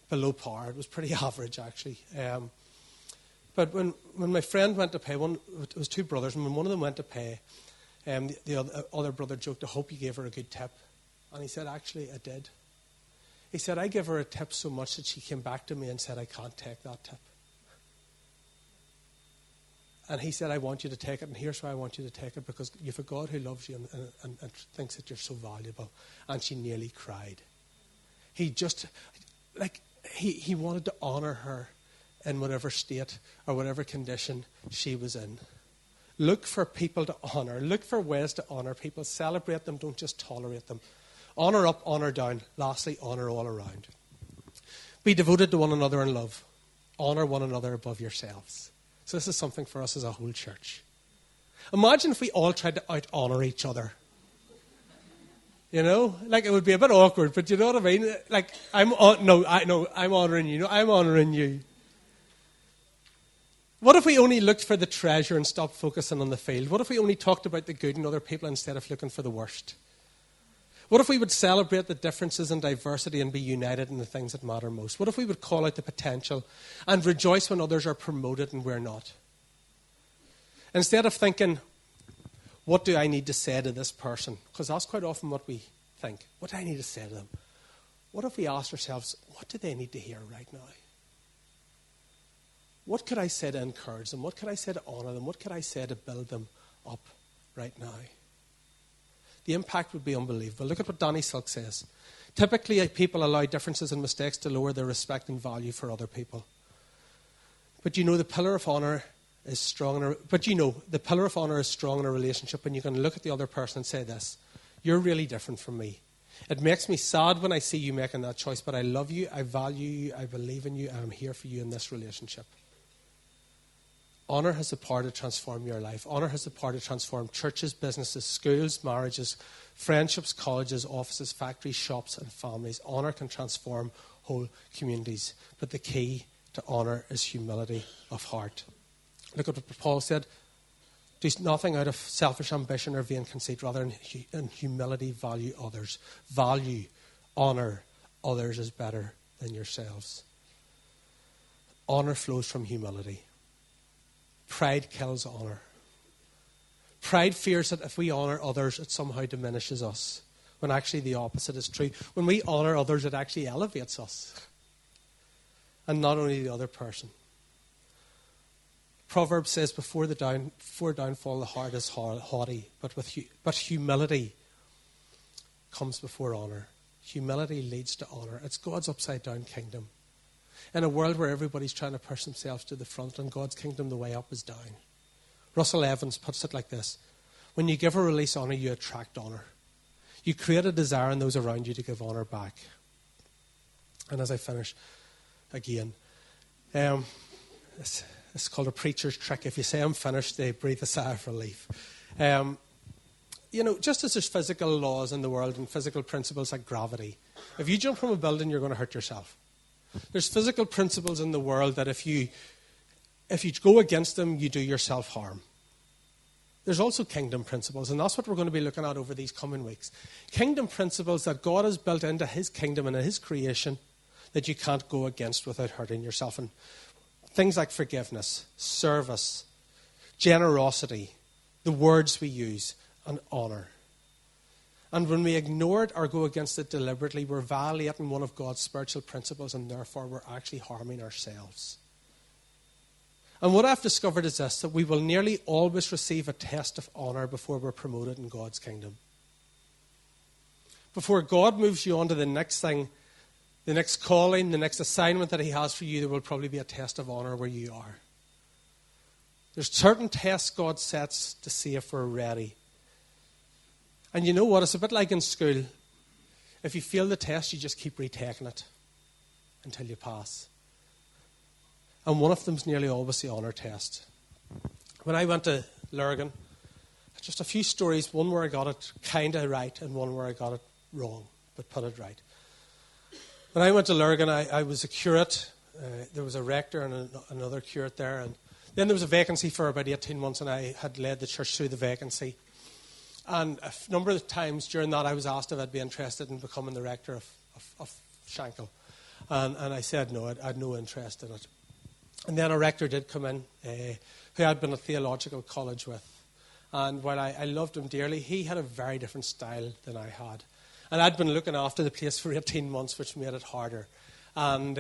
[SPEAKER 1] below par. It was pretty average, actually. But when my friend went to pay, it was two brothers, and when one of them went to pay, the other brother joked, "I hope you gave her a good tip." And he said, "Actually, I did." He said, "I gave her a tip so much that she came back to me and said, 'I can't take that tip.' And he said, 'I want you to take it, and here's why I want you to take it, because you have a God who loves you and thinks that you're so valuable.'" And she nearly cried. He just, he wanted to honor her in whatever state or whatever condition she was in. Look for people to honor. Look for ways to honor people. Celebrate them. Don't just tolerate them. Honor up, honor down. Lastly, honor all around. Be devoted to one another in love. Honor one another above yourselves. So this is something for us as a whole church. Imagine if we all tried to out-honor each other. You know? It would be a bit awkward, but you know what I mean? I'm honouring you. No, I'm honouring you. What if we only looked for the treasure and stopped focusing on the field? What if we only talked about the good in other people instead of looking for the worst? What if we would celebrate the differences and diversity and be united in the things that matter most? What if we would call out the potential and rejoice when others are promoted and we're not? Instead of thinking, what do I need to say to this person? Because that's quite often what we think. What do I need to say to them? What if we asked ourselves, what do they need to hear right now? What could I say to encourage them? What could I say to honour them? What could I say to build them up right now? The impact would be unbelievable. Look at what Danny Silk says. Typically, people allow differences and mistakes to lower their respect and value for other people. But the pillar of honour is strong in a relationship when you can look at the other person and say this: "You're really different from me. It makes me sad when I see you making that choice, but I love you, I value you, I believe in you, and I'm here for you in this relationship." Honour has the power to transform your life. Honour has the power to transform churches, businesses, schools, marriages, friendships, colleges, offices, factories, shops, and families. Honour can transform whole communities. But the key to honour is humility of heart. Look at what Paul said. Do nothing out of selfish ambition or vain conceit. Rather, in humility, value others. Value, honour others as better than yourselves. Honour flows from humility. Pride kills honour. Pride fears that if we honour others, it somehow diminishes us, when actually the opposite is true. When we honour others, it actually elevates us, and not only the other person. Proverbs says, before downfall, the heart is haughty, but humility comes before honour. Humility leads to honour. It's God's upside-down kingdom. In a world where everybody's trying to push themselves to the front, and God's kingdom, the way up is down. Russell Evans puts it like this: when you give or release honour, you attract honour. You create a desire in those around you to give honour back. And as I finish again, it's called a preacher's trick. If you say I'm finished, they breathe a sigh of relief. Just as there's physical laws in the world and physical principles like gravity, if you jump from a building, you're going to hurt yourself. There's physical principles in the world that if you go against them, you do yourself harm. There's also kingdom principles, and that's what we're going to be looking at over these coming weeks. Kingdom principles that God has built into his kingdom and in his creation that you can't go against without hurting yourself. And things like forgiveness, service, generosity, the words we use, and honour. And when we ignore it or go against it deliberately, we're violating one of God's spiritual principles, and therefore we're actually harming ourselves. And what I've discovered is this: that we will nearly always receive a test of honour before we're promoted in God's kingdom. Before God moves you on to the next thing, the next calling, the next assignment that he has for you, there will probably be a test of honour where you are. There's certain tests God sets to see if we're ready. And you know what? It's a bit like in school. If you fail the test, you just keep retaking it until you pass. And one of them's nearly always the honour test. When I went to Lurgan, just a few stories, one where I got it kind of right and one where I got it wrong. but put it right. When I went to Lurgan, I was a curate. There was a rector and another curate there. And then there was a vacancy for about 18 months, and I had led the church through the vacancy. And a number of times during that, I was asked if I'd be interested in becoming the rector of Shankill. And I said no, I had no interest in it. And then a rector did come in, who I'd been at theological college with. And while I loved him dearly, he had a very different style than I had. And I'd been looking after the place for 18 months, which made it harder. And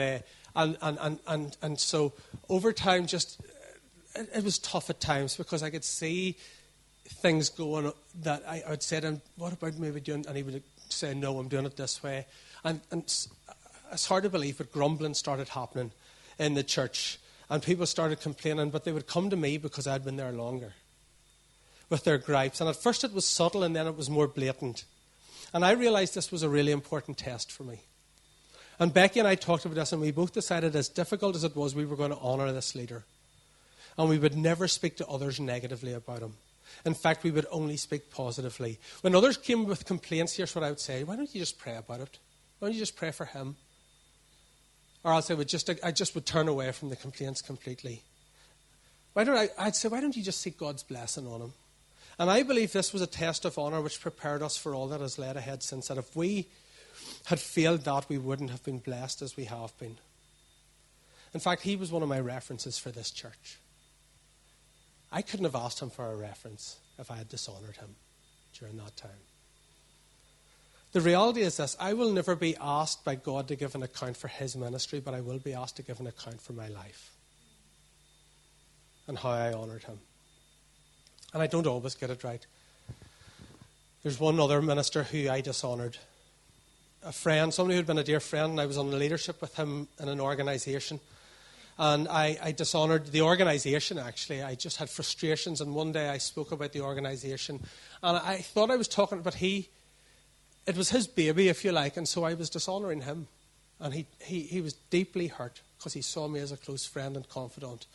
[SPEAKER 1] so over time, it was tough at times because I could see things going that I would say to him, what about maybe doing, and he would say, no, I'm doing it this way. And it's hard to believe, but grumbling started happening in the church. And people started complaining, but they would come to me because I'd been there longer with their gripes. And at first it was subtle, and then it was more blatant. And I realized this was a really important test for me. And Becky and I talked about this, and we both decided, as difficult as it was, we were going to honour this leader. And we would never speak to others negatively about him. In fact, we would only speak positively. When others came with complaints, here's what I would say: why don't you just pray about it? Why don't you just pray for him? Or else I just would turn away from the complaints completely. I'd say, why don't you just seek God's blessing on him? And I believe this was a test of honour which prepared us for all that has laid ahead since. That if we had failed that, we wouldn't have been blessed as we have been. In fact, he was one of my references for this church. I couldn't have asked him for a reference if I had dishonoured him during that time. The reality is this: I will never be asked by God to give an account for his ministry, but I will be asked to give an account for my life and how I honoured him. And I don't always get it right. There's one other minister who I dishonoured. A friend, somebody who had been a dear friend, and I was on the leadership with him in an organisation. And I dishonoured the organisation, actually. I just had frustrations, and one day I spoke about the organisation. And I thought I was talking, but it was his baby, if you like, and so I was dishonouring him. And he was deeply hurt because he saw me as a close friend and confidant.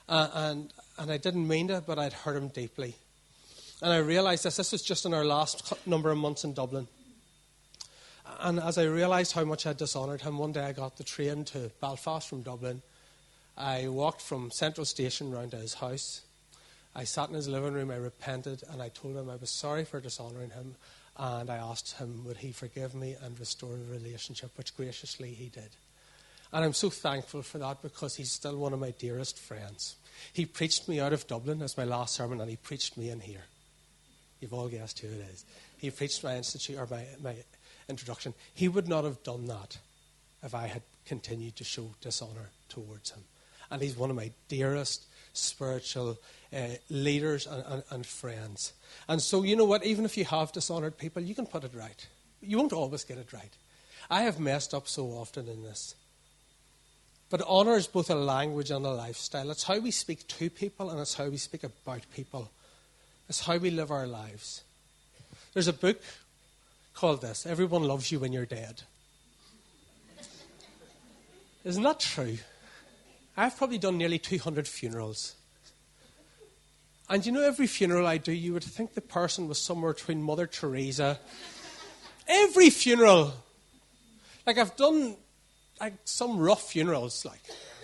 [SPEAKER 1] And I didn't mean it, but I'd hurt him deeply. And I realised this was just in our last number of months in Dublin. And as I realised how much I'd dishonoured him, one day I got the train to Belfast from Dublin. I walked from Central Station round to his house. I sat in his living room, I repented, and I told him I was sorry for dishonouring him. And I asked him, would he forgive me and restore the relationship, which graciously he did. And I'm so thankful for that because he's still one of my dearest friends. He preached me out of Dublin as my last sermon, and he preached me in here. You've all guessed who it is. He preached my institute, or my introduction. He would not have done that if I had continued to show dishonour towards him. And he's one of my dearest spiritual leaders and friends. And so, you know what? Even if you have dishonoured people, you can put it right. You won't always get it right. I have messed up so often in this. But honour is both a language and a lifestyle. It's how we speak to people, and it's how we speak about people. It's how we live our lives. There's a book called this: Everyone Loves You When You're Dead. Isn't that true? I've probably done nearly 200 funerals. And you know, every funeral I do, you would think the person was somewhere between Mother Teresa. Every funeral. Like, I've done some rough funerals,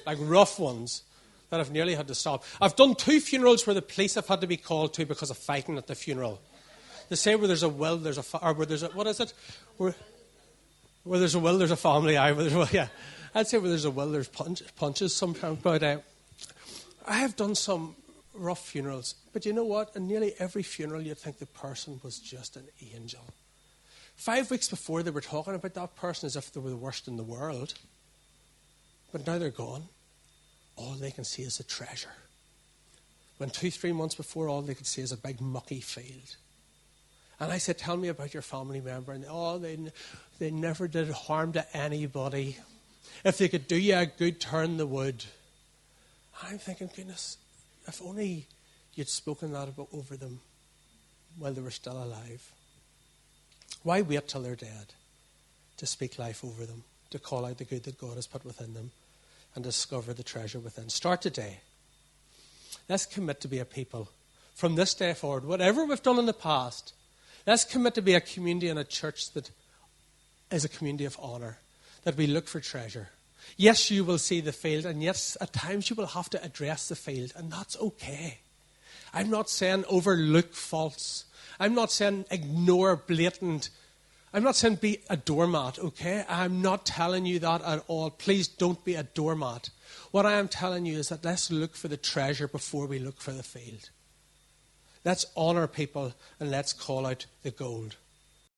[SPEAKER 1] like rough ones that I've nearly had to stop. I've done 2 funerals where the police have had to be called to because of fighting at the funeral. They say where there's a will, there's a where there's a, what is it? Where there's a will, there's a family. I'd say where there's a will, there's punches sometimes. But I have done some rough funerals. But you know what? In nearly every funeral, you'd think the person was just an angel. 5 weeks before, they were talking about that person as if they were the worst in the world. But now they're gone. All they can see is a treasure. When 2-3 months before, all they could see is a big mucky field. And I said, tell me about your family member. And they never did harm to anybody. If they could do you a good turn, they would. I'm thinking, goodness, if only you'd spoken that over them while they were still alive. Why wait till they're dead to speak life over them, to call out the good that God has put within them and discover the treasure within? Start today. Let's commit to be a people from this day forward. Whatever we've done in the past, let's commit to be a community and a church that is a community of honor, that we look for treasure. Yes, you will see the field, and yes, at times you will have to address the field, and that's okay. I'm not saying overlook faults. I'm not saying ignore blatant. I'm not saying be a doormat, okay? I'm not telling you that at all. Please don't be a doormat. What I am telling you is that let's look for the treasure before we look for the field. Let's honor people and let's call out the gold.